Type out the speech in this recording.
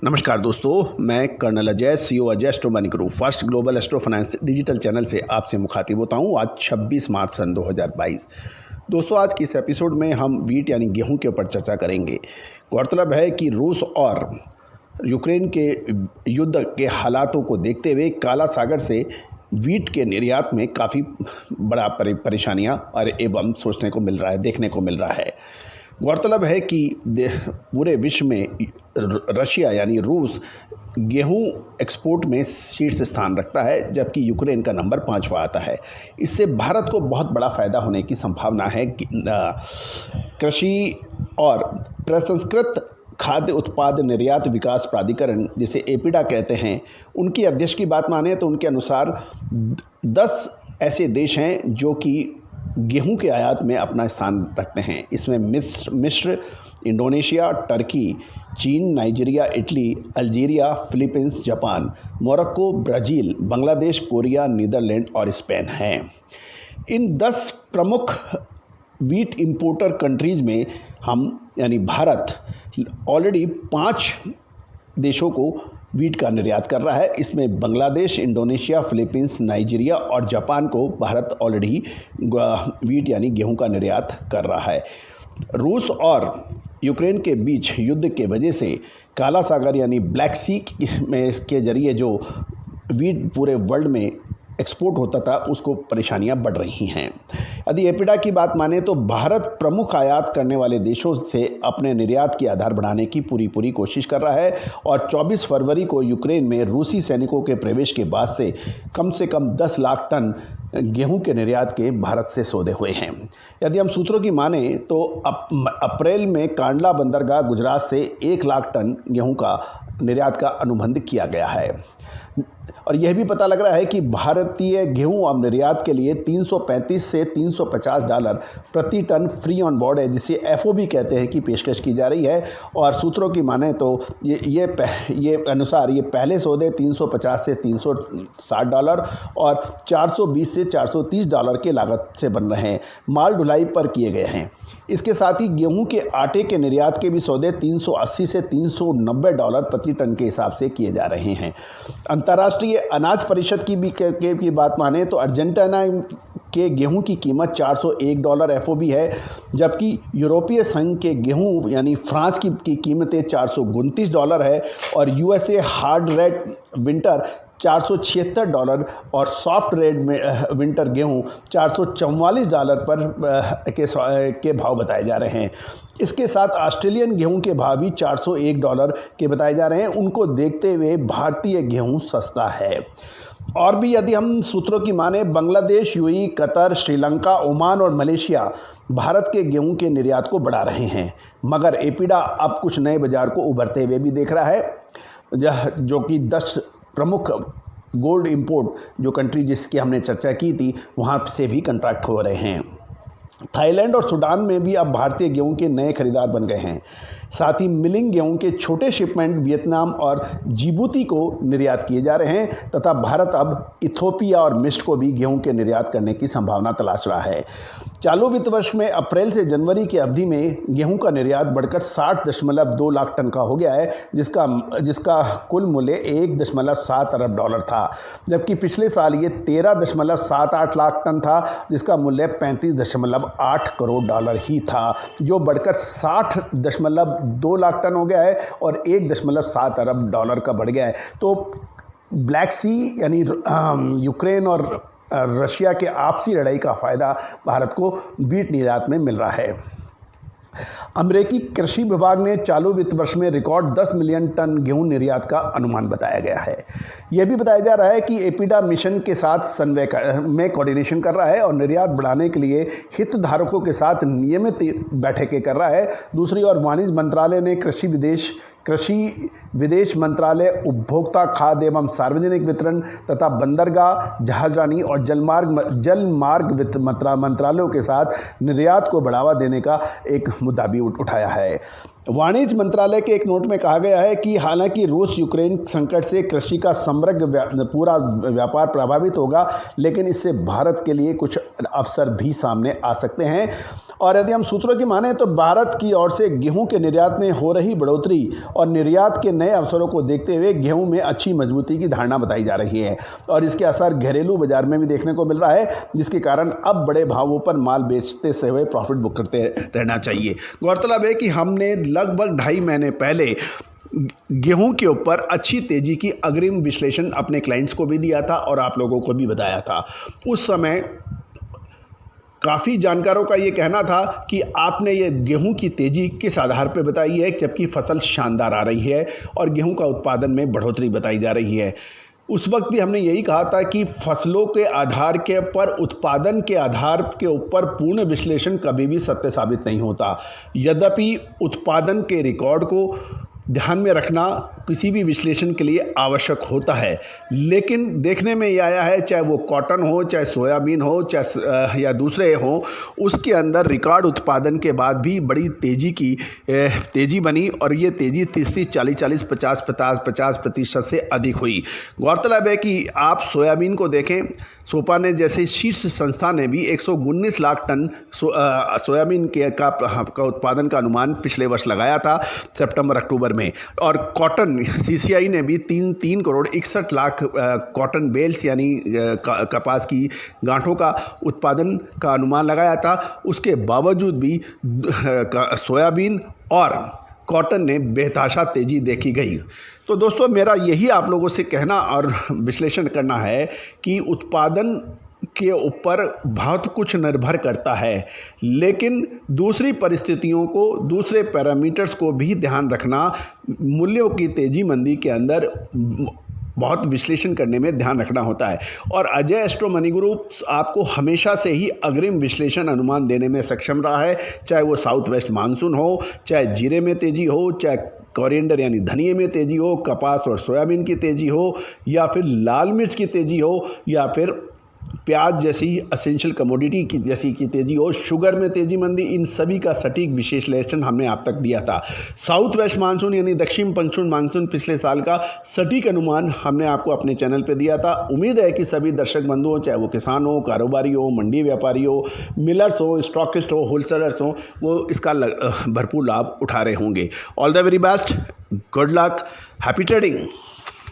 नमस्कार दोस्तों, मैं colonel Ajay, CEO Ajay Astro Money Group First Global Astro Finance digital channel से आपसे मुखातिब होता हूं। आज 26 मार्च सन 2022। दोस्तों, आज की इस एपिसोड में हम वीट यानी गेहूं के ऊपर चर्चा करेंगे। गौरतलब है कि रूस और यूक्रेन के युद्ध के हालातों को देखते हुए काला सागर से वीट के निर्यात में काफ़ी बड़ा परेशानियाँ और एवं सोचने को मिल रहा है, देखने को मिल रहा है। गौरतलब है कि पूरे विश्व में रशिया यानी रूस गेहूं एक्सपोर्ट में शीर्ष स्थान रखता है, जबकि यूक्रेन का नंबर 5वां आता है। इससे भारत को बहुत बड़ा फ़ायदा होने की संभावना है। कृषि और प्रसंस्कृत खाद्य उत्पाद निर्यात विकास प्राधिकरण, जिसे एपीडा कहते हैं, उनकी अध्यक्ष की बात माने तो उनके अनुसार 10 ऐसे देश हैं जो कि गेहूं के आयात में अपना स्थान रखते हैं। इसमें मिस्र, इंडोनेशिया, टर्की, चीन, Nigeria, Italy, Algeria, Philippines, Japan, Morocco, Brazil, Bangladesh, Korea, Netherland और स्पेन हैं। इन 10 प्रमुख वीट इंपोर्टर कंट्रीज़ में हम यानी भारत ऑलरेडी 5 देशों को वीट का निर्यात कर रहा है। इसमें बांग्लादेश, इंडोनेशिया, फिलीपींस, नाइजीरिया और जापान को भारत ऑलरेडी वीट यानी गेहूं का निर्यात कर रहा है। रूस और यूक्रेन के बीच युद्ध के वजह से काला सागर यानी ब्लैक सी में इसके ज़रिए जो वीट पूरे वर्ल्ड में एक्सपोर्ट होता था, उसको परेशानियां बढ़ रही हैं। यदि एपीडा की बात माने तो भारत प्रमुख आयात करने वाले देशों से अपने निर्यात की आधार बढ़ाने की पूरी कोशिश कर रहा है और 24 फरवरी को यूक्रेन में रूसी सैनिकों के प्रवेश के बाद से कम 10 लाख टन गेहूं के निर्यात के भारत से सौदे हुए हैं। यदि हम सूत्रों की माने तो अप्रैल में कांडला बंदरगाह गुजरात से 1 लाख टन गेहूं का निर्यात का अनुबंध किया गया है। और यह भी पता लग रहा है कि भारतीय गेहूं अब निर्यात के लिए 335 से $350 प्रति टन फ्री ऑन बोर्ड है, जिसे एफओबी कहते हैं, की पेशकश की जा रही है। और सूत्रों की माने तो ये अनुसार ये पहले सौदे $350 से $360 और $420 से $430 के लागत से बन रहे हैं, माल ढुलाई पर किए गए हैं। इसके साथ ही गेहूं के आटे के निर्यात के भी सौदे $380 से $390 प्रति टन के हिसाब से किए जा रहे हैं। अंतर्राष्ट्रीय अनाज परिषद की बात माने तो अर्जेंटीना के गेहूं की कीमत $401 एफओबी है, जबकि यूरोपीय संघ के गेहूं यानी फ्रांस की कीमतें $429 है और यूएसए हार्ड रेड विंटर $476 और सॉफ्ट रेड में विंटर गेहूं $444 पर के भाव बताए जा रहे हैं। इसके साथ ऑस्ट्रेलियन गेहूं के भाव भी $401 के बताए जा रहे हैं। उनको देखते हुए भारतीय गेहूं सस्ता है। और भी यदि हम सूत्रों की माने, Bangladesh, UAE, Qatar, Sri Lanka, Oman और मलेशिया भारत के गेहूं के निर्यात को बढ़ा रहे हैं, मगर एपीडा अब कुछ नए बाजार को उभरते हुए भी देख रहा है, जो कि 10 प्रमुख गोल्ड इंपोर्ट जो कंट्री जिसकी हमने चर्चा की थी, वहाँ से भी कंट्रैक्ट हो रहे हैं। थाईलैंड और सूडान में भी अब भारतीय गेहूं के नए खरीदार बन गए हैं। साथ ही मिलिंग गेहूं के छोटे शिपमेंट वियतनाम और जिबूती को निर्यात किए जा रहे हैं तथा भारत अब इथोपिया और मिस्र को भी गेहूं के निर्यात करने की संभावना तलाश रहा है। चालू वित्त वर्ष में अप्रैल से जनवरी की अवधि में गेहूं का निर्यात बढ़कर 60.2 लाख टन का हो गया है, जिसका कुल मूल्य $1.7 अरब था, जबकि पिछले साल ये 13.78 लाख टन था, जिसका मूल्य $35.8 करोड़ ही था, जो बढ़कर 60.2 लाख टन हो गया है और $1.7 अरब का बढ़ गया है। तो ब्लैक सी यानी यूक्रेन और रशिया के आपसी लड़ाई का फ़ायदा भारत को वीट निर्यात में मिल रहा है। अमेरिकी कृषि विभाग ने चालू वित्त वर्ष में रिकॉर्ड 10 मिलियन टन गेहूं निर्यात का अनुमान बताया गया है। यह भी बताया जा रहा है कि एपीडा मिशन के साथ समन्वय में कोऑर्डिनेशन कर रहा है और निर्यात बढ़ाने के लिए हितधारकों के साथ नियमित बैठकें कर रहा है। दूसरी ओर वाणिज्य मंत्रालय ने कृषि विदेश मंत्रालय, उपभोक्ता खाद्य एवं सार्वजनिक वितरण तथा बंदरगाह, जहाजरानी और जलमार्ग वित्त मंत्रालयों के साथ निर्यात को बढ़ावा देने का एक मुद्दा भी उठाया है। वाणिज्य मंत्रालय के एक नोट में कहा गया है कि हालांकि रूस यूक्रेन संकट से कृषि का समग्र पूरा व्यापार प्रभावित होगा, लेकिन इससे भारत के लिए कुछ अवसर भी सामने आ सकते हैं और यदि हम सूत्रों की माने तो भारत की ओर से गेहूं के निर्यात में हो रही बढ़ोतरी और निर्यात के नए अवसरों को देखते हुए गेहूं में अच्छी मजबूती की धारणा बताई जा रही है और इसके असर घरेलू बाजार में भी देखने को मिल रहा है, जिसके कारण अब बड़े भावों पर माल बेचते हुए प्रॉफिट बुक करते रहना चाहिए। गौरतलब है कि हमने लगभग 2.5 महीने पहले गेहूं के ऊपर अच्छी तेजी की अग्रिम विश्लेषण अपने क्लाइंट्स को भी दिया था और आप लोगों को भी बताया था। उस समय काफ़ी जानकारों का ये कहना था कि आपने ये गेहूं की तेज़ी किस आधार पर बताई है, जबकि फसल शानदार आ रही है और गेहूं का उत्पादन में बढ़ोतरी बताई जा रही है। उस वक्त भी हमने यही कहा था कि फसलों के आधार के पर उत्पादन के आधार के ऊपर पूर्ण विश्लेषण कभी भी सत्य साबित नहीं होता। यद्यपि उत्पादन के रिकॉर्ड को ध्यान में रखना किसी भी विश्लेषण के लिए आवश्यक होता है, लेकिन देखने में ये आया है, चाहे वो कॉटन हो, चाहे सोयाबीन हो, चाहे या दूसरे हो, उसके अंदर रिकॉर्ड उत्पादन के बाद भी बड़ी तेज़ी बनी और ये तेज़ी 30-30, 40-40, 50-50% से अधिक हुई। गौरतलब है कि आप सोयाबीन को देखें, सोपा ने जैसे शीर्ष संस्था ने भी 119 लाख टन सोयाबीन का उत्पादन का अनुमान पिछले वर्ष लगाया था सितंबर अक्टूबर में, और कॉटन सीसीआई ने भी 3 करोड़ 61 लाख कॉटन बेल्स यानी कपास की गांठों का उत्पादन का अनुमान लगाया था। उसके बावजूद भी सोयाबीन और कॉटन ने बेतहाशा तेज़ी देखी गई। तो दोस्तों, मेरा यही आप लोगों से कहना और विश्लेषण करना है कि उत्पादन के ऊपर बहुत कुछ निर्भर करता है, लेकिन दूसरी परिस्थितियों को, दूसरे पैरामीटर्स को भी ध्यान रखना, मूल्यों की तेज़ी मंदी के अंदर बहुत विश्लेषण करने में ध्यान रखना होता है। और अजय एस्ट्रो मनी ग्रुप आपको हमेशा से ही अग्रिम विश्लेषण अनुमान देने में सक्षम रहा है, चाहे वो साउथ वेस्ट मानसून हो, चाहे जीरे में तेज़ी हो, चाहे कोरिएंडर यानी धनिये में तेज़ी हो, कपास और सोयाबीन की तेज़ी हो, या फिर लाल मिर्च की तेज़ी हो, या फिर प्याज जैसी असेंशियल कमोडिटी की जैसी की तेज़ी हो, शुगर में तेज़ी मंदी, इन सभी का सटीक विश्लेषण हमने आप तक दिया था। साउथ वेस्ट मानसून यानी दक्षिण पश्चिम मानसून पिछले साल का सटीक अनुमान हमने आपको अपने चैनल पे दिया था। उम्मीद है कि सभी दर्शक बंधुओं, चाहे वो किसान हो, कारोबारी हो, मंडी व्यापारी हो, मिलर्स हो, स्टॉकिस्ट हो, होलसेलर्स हो, वो इसका भरपूर लाभ उठा रहे होंगे। All the very best, good luck, happy trading.